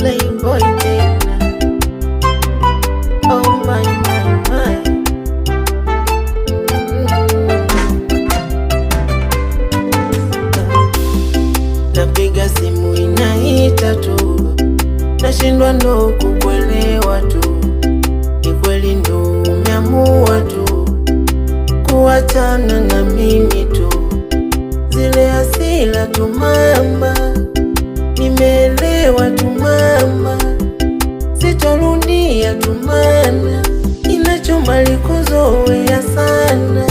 Playboy tena. Oh my, my, my. Napiga simu inaita tu, nashindwa ndo kukuelewa tu. Ni kweli ndo umeamua tu kuachana na mimi tu? Zile hasira tu mama, nimeelewa tu mama, sitorudia tu mana inachoma likuzoea sana.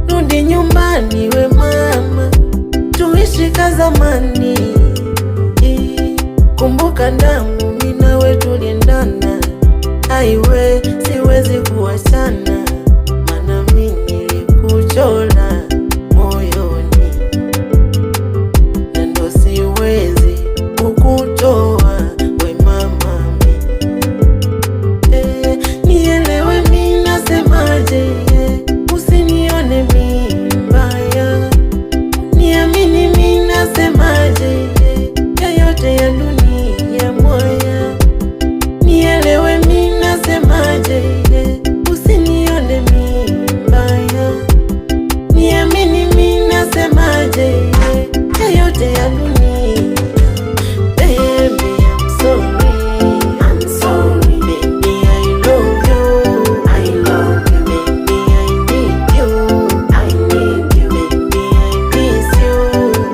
Rudi nyumbani we mama, tuishi kazamani. Kumbuka damu mimi nawe tuliendana, aiwe siwezi kuachana, mana mimi nilikuchora moyoni, na ndo siwezi kukutoa we mama nielewe mimi nasemaje, usinione mimi mbaya, niamini mimi nasemaje, yote ya dunia mwaya. Nielewe mimi nasemaje, usinione mimi mbaya, niamini mimi nasemaje, yote ya dunia. Baby, I'm sorry, I'm sorry. Baby, I love you, I love you. Baby, I need you, I need you. Baby, I miss you,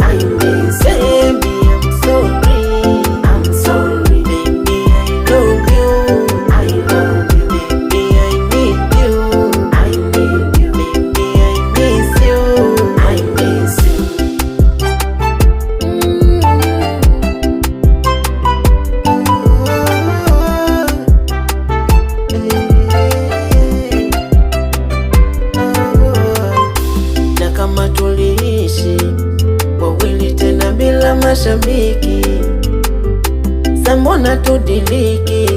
I miss you. Baby, I'm sorry, I'm sorry. Baby, I love you, I love you. Baby, I need you, I need you. Baby, I miss you, I miss you. Na kama tuliishi wawili tena bila mashabiki, sambona tudiliki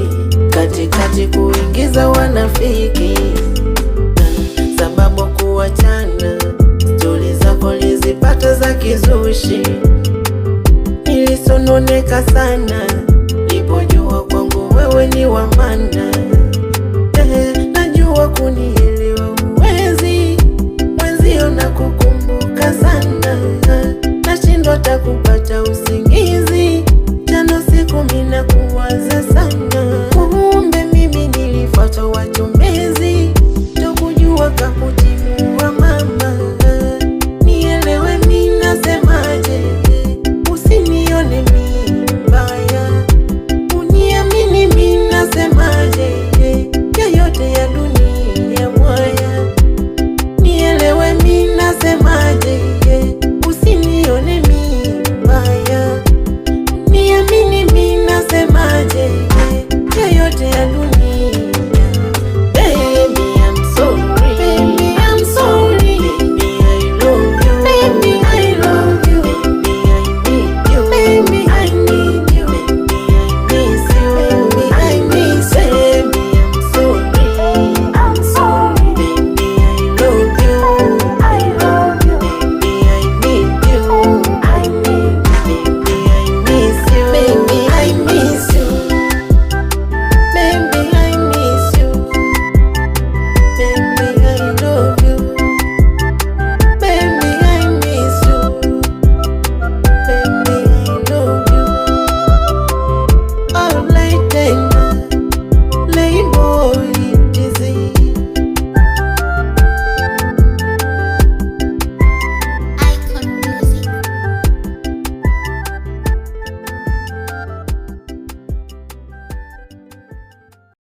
katikati kuingiza wanafiki, sababu kuachana stori zako lizipata za kizushi. Nilisononeka sana nilipojua kwangu wewe ni wa maana. Najua kunielewa uwezi, mwenzio na kukumbuka sana, nashindwa takupata